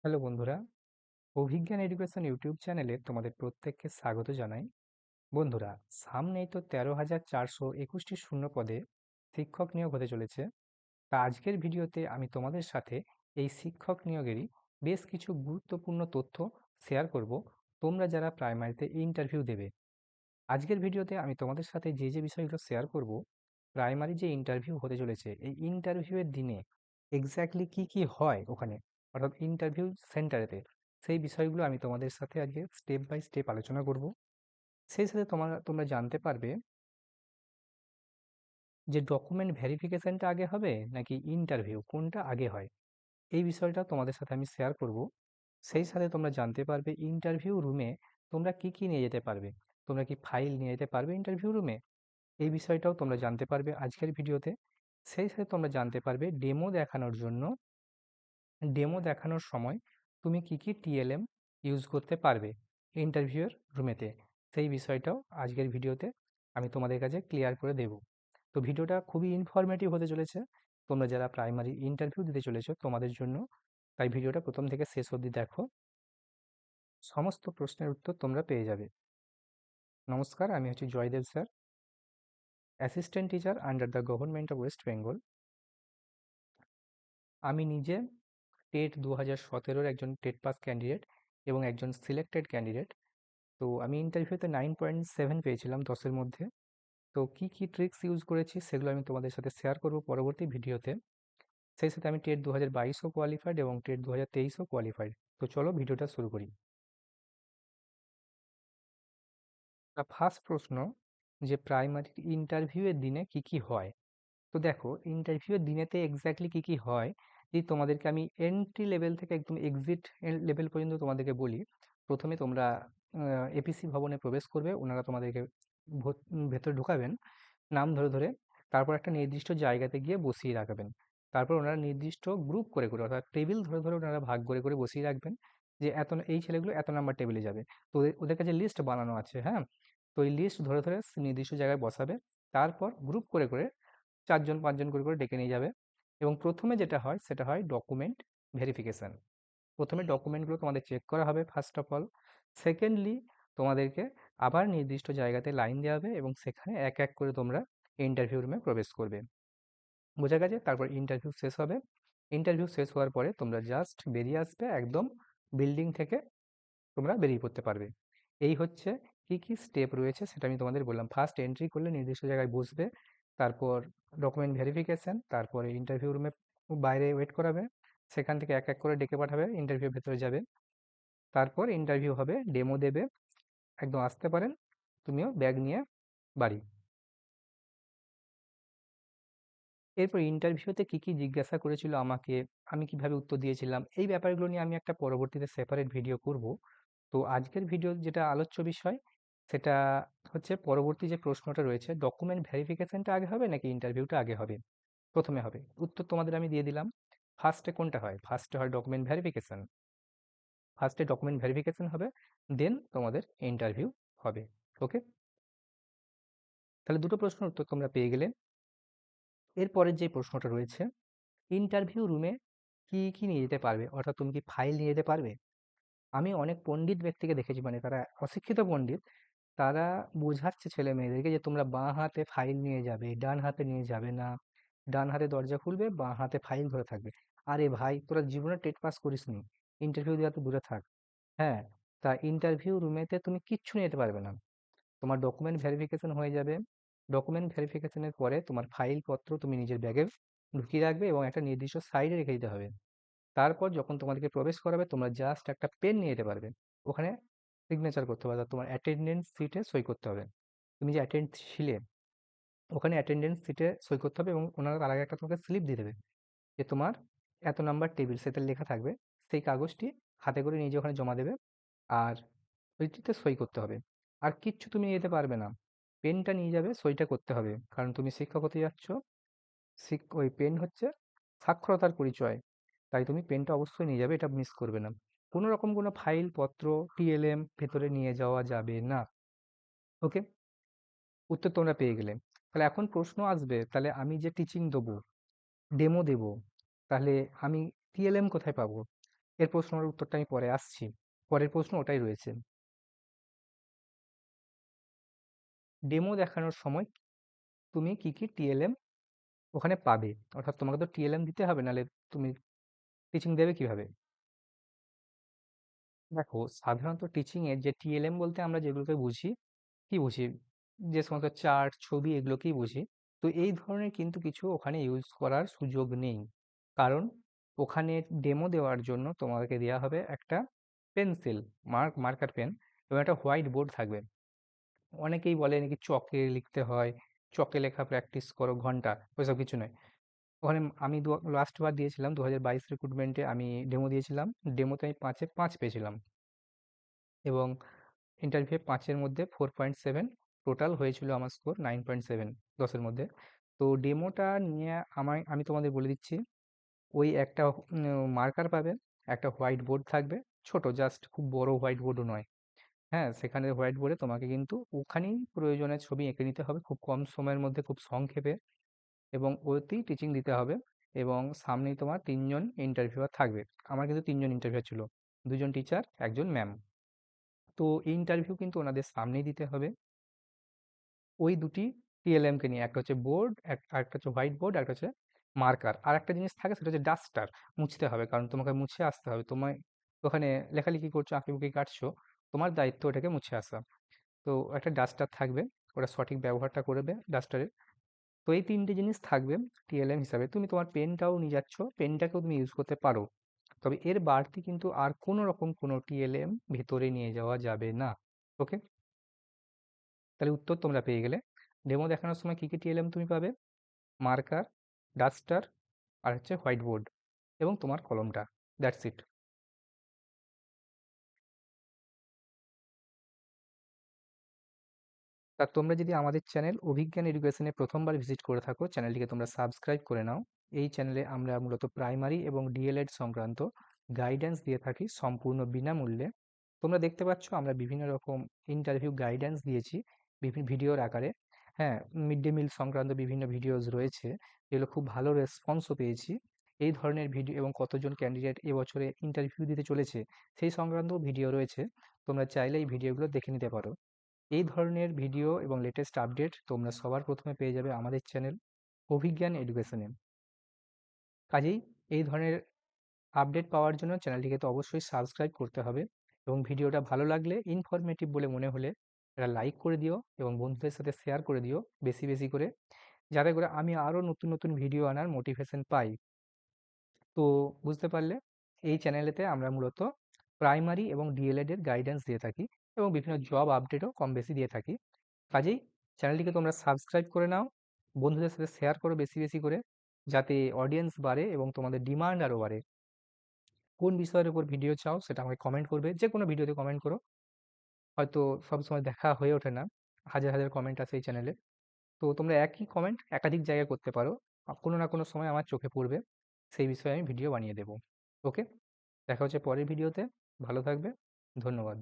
Hello বন্ধুরা, অভিজ্ঞান education YouTube চ্যানেলে তোমাদের প্রত্যেককে স্বাগত জানাই। বন্ধুরা, সামনেই তো 13,421টি শূন্য পদে শিক্ষক নিয়োগ হতে চলেছে। তা আজকের ভিডিওতে আমি তোমাদের সাথে এই শিক্ষক নিয়োগেরই বেশ কিছু গুরুত্বপূর্ণ তথ্য শেয়ার করব, তোমরা যারা প্রাইমারিতে ইন্টারভিউ দেবে। আজকের ভিডিওতে আমি তোমাদের সাথে যে বিষয়গুলো শেয়ার করব, প্রাইমারি যে ইন্টারভিউ হতে চলেছে এই ইন্টারভিউয়ের দিনে এক্স্যাক্টলি কি কি হয় ওখানে, অর্থাৎ ইন্টারভিউ সেন্টারেতে, সেই বিষয়গুলো আমি তোমাদের সাথে আজকে স্টেপ বাই স্টেপ আলোচনা করব। সেই সাথে তোমরা জানতে পারবে যে ডকুমেন্ট ভেরিফিকেশনটা আগে হবে নাকি ইন্টারভিউ কোনটা আগে হয়, এই বিষয়টা তোমাদের সাথে আমি শেয়ার করব। সেই সাথে তোমরা জানতে পারবে ইন্টারভিউ রুমে তোমরা কি কি নিয়ে যেতে পারবে। তোমরা কি ফাইল নিয়ে যেতে পারবে ইন্টারভিউ রুমে, এই বিষয়টাও তোমরা জানতে পারবে আজকের ভিডিওতে। সেই সাথে তোমরা জানতে পারবে ডেমো দেখানোর সময় তুমি কি কি টিএলএম ইউজ করতে পারবে ইন্টারভিউয়ের রুমেতে, সেই বিষয়টাও আজকের ভিডিওতে আমি তোমাদের কাছে ক্লিয়ার করে দেব। তো ভিডিওটা খুবই ইনফরমেটিভ হতে চলেছে তোমরা যারা প্রাইমারি ইন্টারভিউ দিতে চলেছো তোমাদের জন্য। তাই ভিডিওটা প্রথম থেকে শেষ অবধি দেখো, সমস্ত প্রশ্নের উত্তর তোমরা পেয়ে যাবে। নমস্কার, আমি হচ্ছি Joydeb sir, assistant teacher under the government of West Bengal. আমি নিজে টেট 2017-র একজন টেট পাস ক্যান্ডিডেট এবং একজন সিলেক্টেড ক্যান্ডিডেট। তো আমি ইন্টারভিউতে 9.7 পেয়েছিলাম 10-এর মধ্যে। তো কি কি ট্রিক্স ইউজ করেছি সেগুলো আমি তোমাদের সাথে শেয়ার করব পরবর্তী ভিডিওতে। সেই সাথে আমি টেট 2022ও কোয়ালিফাইড এবং টেট 2023ও কোয়ালিফাইড। তো চলো ভিডিওটা শুরু করি। ফার্স্ট প্রশ্ন, যে প্রাইমারি ইন্টারভিউয়ের দিনে কি কি হয়। তো দেখো, ইন্টারভিউয়ের দিনেতে এক্স্যাক্টলি কি কি হয়, যদি তোমাদেরকে আমি এন্ট্রি লেভেল থেকে একদম এক্সিট লেভেল পর্যন্ত তোমাদেরকে বলি। প্রথমে তোমরা এপিসি ভবনে প্রবেশ করবে, ওনারা তোমাদেরকে ভেতরে ঢুকাবেন নাম ধরে ধরে। তারপর একটা নির্দিষ্ট জায়গাতে গিয়ে বসিয়ে রাখবেন। তারপর ওনারা নির্দিষ্ট গ্রুপ করে করে, অর্থাৎ টেবিল ধরে ধরে ওনারা ভাগ করে করে বসিয়ে রাখবেন, যে এই ছেলেগুলো এত নাম্বার টেবিলে যাবে। তো ওদের কাছে লিস্ট বানানো আছে, হ্যাঁ। তো এই লিস্ট ধরে ধরে নির্দিষ্ট জায়গায় বসাবে। তারপর গ্রুপ করে করে 4 জন 5 জন করে করে ডেকে নিয়ে যাবে। এবং প্রথমে যেটা হয় সেটা হয় ডকুমেন্ট ভেরিফিকেশন। প্রথমে ডকুমেন্টগুলো তোমাদের চেক করা হবে ফার্স্ট অফ অল। সেকেন্ডলি, তোমাদেরকে আবার নির্দিষ্ট জায়গাতে লাইন দেওয়া হবে এবং সেখানে এক এক করে তোমরা ইন্টারভিউ রুমে প্রবেশ করবে। বোঝা গেছে? তারপর ইন্টারভিউ শেষ হবে। ইন্টারভিউ শেষ হওয়ার পরে তোমরা জাস্ট বেরিয়ে আসবে, একদম বিল্ডিং থেকে তোমরা বেরিয়ে পড়তে পারবে। এই হচ্ছে কি কি স্টেপ রয়েছে সেটা আমি তোমাদের বললাম। ফার্স্ট এন্ট্রি করলে নির্দিষ্ট জায়গায় বসবে, তারপর ডকুমেন্ট ভেরিফিকেশন, তারপরে ইন্টারভিউ রুমে বাইরে ওয়েট করাবে, সেখান থেকে এক এক করে ডেকে পাঠাবে, ইন্টারভিউ ভেতরে যাবে। তারপর ইন্টারভিউ হবে, ডেমো দেবে, একদম আসতে পারেন, তুমিও ব্যাগ নিয়ে বাড়ি। এরপর ইন্টারভিউতে কি কি জিজ্ঞাসা করেছিল আমাকে, আমি কিভাবে উত্তর দিয়েছিলাম, এই ব্যাপারগুলো নিয়ে আমি একটা পরবর্তীতে সেপারেট ভিডিও করব। তো আজকের ভিডিও যেটা আলোচ্য বিষয় সেটা হচ্ছে পরবর্তী যে প্রশ্নটা রয়েছে, ডকুমেন্ট ভেরিফিকেশনটা আগে হবে নাকি ইন্টারভিউটা আগে হবে। প্রথমে হবে, উত্তর তোমাদের আমি দিয়ে দিলাম। ফার্স্টে কোনটা হয়? ফার্স্টে হয় ডকুমেন্ট ভেরিফিকেশন। ফার্স্টে ডকুমেন্ট ভেরিফিকেশন হবে, দেন তোমাদের ইন্টারভিউ হবে। ওকে, তাহলে দুটো প্রশ্নের উত্তর তোমরা পেয়ে গেলে। এরপরের যে প্রশ্নটা রয়েছে, ইন্টারভিউ রুমে কি কি নিয়ে যেতে পারবে, অর্থাৎ তুমি কি ফাইল নিয়ে যেতে পারবে। আমি অনেক পণ্ডিত ব্যক্তিকে দেখেছি, মানে তারা অশিক্ষিত পণ্ডিত, তারা বোঝাচ্ছে ছেলে মেয়েদেরকে যে তোমরা বাঁ হাতে ফাইল নিয়ে যাবে, ডান হাতে নিয়ে যাবে না। ডান হাতে দরজা খুলবে, বাঁ হাতে ফাইল ধরে থাকবে। আরে ভাই, তোরা জীবনে টেট পাস করিসনি, ইন্টারভিউ দেওয়া তো দূরে থাক। হ্যাঁ, তা ইন্টারভিউ রুমেতে তুমি কিচ্ছু নিয়ে যেতে পারবে না। তোমার ডকুমেন্ট ভেরিফিকেশন হয়ে যাবে। ডকুমেন্ট ভেরিফিকেশনের পরে তোমার ফাইলপত্র তুমি নিজের ব্যাগে ঢুকিয়ে রাখবে এবং একটা নির্দিষ্ট সাইডে রেখে দিতে হবে। তারপর যখন তোমাদেরকে প্রবেশ করাবে, তোমরা জাস্ট একটা পেন নিয়ে যেতে পারবে। ওখানে সিগনেচার করতে হবে, অর্থাৎ তোমার অ্যাটেন্ডেন্স সিটে সই করতে হবে। তুমি যে অ্যাটেন্ড ছিলে, ওখানে অ্যাটেন্ডেন্স সিটে সই করতে হবে এবং ওনারা তার আগে একটা তোমাকে স্লিপ দিয়ে দেবে, যে তোমার এত নাম্বার টেবিল, সেটা লেখা থাকবে। সেই কাগজটি হাতে করে নিজে ওখানে জমা দেবে, আর ওইটিতে সই করতে হবে। আর কিচ্ছু তুমি নিয়ে যেতে পারবে না। পেনটা নিয়ে যাবে, সইটা করতে হবে, কারণ তুমি শিক্ষক হতে যাচ্ছ। ওই পেন হচ্ছে সাক্ষরতার পরিচয়। তাই তুমি পেনটা অবশ্যই নিয়ে যাবে, এটা মিস করবে না। কোনো রকম কোনো ফাইল পত্র, টিএলএম ভেতরে নিয়ে যাওয়া যাবে না। ওকে, উত্তর তোমরা পেয়ে গেলে। তাহলে এখন প্রশ্ন আসবে, তাহলে আমি যে টিচিং দেবো, ডেমো দেবো, তাহলে আমি টিএলএম কোথায় পাবো। এর প্রশ্নের উত্তরটা আমি পরে আসছি। পরের প্রশ্ন ওটাই রয়েছে। ডেমো দেখানোর সময় তুমি কি কি টিএলএম ওখানে পাবে? অর্থাৎ তোমাকে তো টিএলএম দিতে হবে, নাহলে তুমি টিচিং দেবে কিভাবে? দেখো, সাধারণত টিচিং এর যে টিএলএম বলতে আমরা যেগুলোকে বুঝি, কি বুঝি, যে সমস্ত চার্ট, ছবি, এগুলোকেই বুঝি। তো এই ধরনের কিন্তু কিছু ওখানে ইউজ করার সুযোগ নেই। কারণ ওখানে ডেমো দেওয়ার জন্য তোমাদেরকে দেওয়া হবে একটা পেন্সিল, মার্কার পেন, এবং একটা হোয়াইট বোর্ড থাকবে। অনেকেই বলে নাকি চকে লিখতে হয়, চকে লেখা প্র্যাকটিস করো ঘন্টা, ওইসব কিছু নয়। ওখানে আমি লাস্ট বার দিয়েছিলাম 2022 রিক্রুটমেন্টে, আমি ডেমো দিয়েছিলাম। ডেমোতে আমি 5-এ 5 পেয়েছিলাম, এবং ইন্টারভিউ 5-এর মধ্যে 4.7, টোটাল হয়েছিল আমার স্কোর 9.7, 10-এর মধ্যে। তো ডেমোটা নিয়ে আমি তোমাদের বলে দিচ্ছি। ওই একটা মার্কার পাবে, একটা হোয়াইট বোর্ড থাকবে, ছোট, জাস্ট খুব বড় হোয়াইট বোর্ডও নয়। হ্যাঁ, সেখানে হোয়াইট বোর্ডে তোমাকে কিন্তু ওখানেই প্রয়োজনে ছবি এঁকে নিতে হবে খুব কম সময়ের মধ্যে, খুব সংক্ষেপে, এবং ওতেই টিচিং দিতে হবে। এবং সামনেই তোমার 3জন ইন্টারভিউয়ার থাকবে। আমার কিন্তু 3জন ইন্টারভিউয়ার ছিল, 2জন টিচার, একজন ম্যাম। তো এই ইন্টারভিউ কিন্তু ওনাদের সামনেই দিতে হবে, ওই দুটি টিএলএম কে নিয়ে। একটা হচ্ছে বোর্ড, আরেকটা হচ্ছে হোয়াইট বোর্ড, আরেকটা হচ্ছে মার্কার, আর একটা জিনিস থাকে সেটা হচ্ছে ডাস্টার। মুছতে হবে, কারণ তোমাকে মুছে আসতে হবে। তোমায় ওখানে লেখালেখি করছো, আঁকিবুকি কাটছো, তোমার দায়িত্ব এটাকে মুছে আসা। তো একটা ডাস্টার থাকবে, ওটা সঠিক ব্যবহারটা করবে ডাস্টারের। তো এই 3টে জিনিস থাকবে টিএলএম হিসাবে। তুমি তোমার পেনটাও নিয়ে যাচ্ছ, পেনটাকেও তুমি ইউজ করতে পারো, তবে এর বাড়তি কিন্তু আর কোনো রকম কোনো টিএলএম ভেতরে নিয়ে যাওয়া যাবে না। ওকে, তাহলে উত্তর তোমরা পেয়ে গেলে। ডেমো দেখানোর সময় কী কী টিএলএম তুমি পাবে? মার্কার, ডাস্টার, আর হচ্ছে হোয়াইট বোর্ড, এবং তোমার কলমটা। That's it. তা তোমরা যদি আমাদের চ্যানেল অভিজ্ঞান এডুকেশনে প্রথমবার ভিজিট করে থাকো, চ্যানেলটিকে তোমরা সাবস্ক্রাইব করে নাও। এই চ্যানেলে আমরা মূলত প্রাইমারি এবং ডিএলএড সংক্রান্ত গাইডেন্স দিয়ে থাকি সম্পূর্ণ বিনামূল্যে। তোমরা দেখতে পাচ্ছ আমরা বিভিন্ন রকম ইন্টারভিউ গাইডেন্স দিয়েছি বিভিন্ন ভিডিওর আকারে। হ্যাঁ, মিড ডে মিল সংক্রান্ত বিভিন্ন ভিডিওস রয়েছে, যেগুলো খুব ভালো রেসপন্সও পেয়েছি। এই ধরনের ভিডিও, এবং কতজন ক্যান্ডিডেট এবছরে ইন্টারভিউ দিতে চলেছে সেই সংক্রান্ত ভিডিও রয়েছে। তোমরা চাইলে এই ভিডিওগুলো দেখে নিতে পারো। এই ধরনের ভিডিও এবং লেটেস্ট আপডেট তোমরা সবার প্রথমে পেয়ে যাবে আমাদের চ্যানেল অভিজ্ঞান এডুকেশনে। কাজেই এই ধরনের আপডেট পাওয়ার জন্য চ্যানেলটিকে তো অবশ্যই সাবস্ক্রাইব করতে হবে, এবং ভিডিওটা ভালো লাগলে, ইনফরমেটিভ বলে মনে হলে একটা লাইক করে দিও, এবং বন্ধুদের সাথে শেয়ার করে দিও বেশি বেশি করে, যাতে করে আমি আরও নতুন নতুন ভিডিও আনার মোটিভেশন পাই। তো বুঝতে পারলে, এই চ্যানেলেতে আমরা মূলত প্রাইমারি এবং ডিএলএড এর গাইডেন্স দিয়ে থাকি, এবং বিভিন্ন জব আপডেটও কম বেশি দিয়ে থাকি। কাজেই চ্যানেলটিকে তোমরা সাবস্ক্রাইব করে নাও, বন্ধুদের সাথে শেয়ার করো বেশি বেশি করে, যাতে অডিয়েন্স বাড়ে এবং তোমাদের ডিমান্ড আরও বাড়ে। কোন বিষয়ের উপর ভিডিও চাও সেটা আমাকে কমেন্ট করবে, যে কোনো ভিডিওতে কমেন্ট করো। হয়তো সবসময় দেখা হয়ে ওঠে না, হাজার হাজার কমেন্ট আছে এই চ্যানেলে। তো তোমরা একই কমেন্ট একাধিক জায়গায় করতে পারো, কোনো না কোনো সময় আমার চোখে পড়বে, সেই বিষয়ে আমি ভিডিও বানিয়ে দেবো। ওকে, দেখা হচ্ছে পরের ভিডিওতে। ভালো থাকবে। ধন্যবাদ।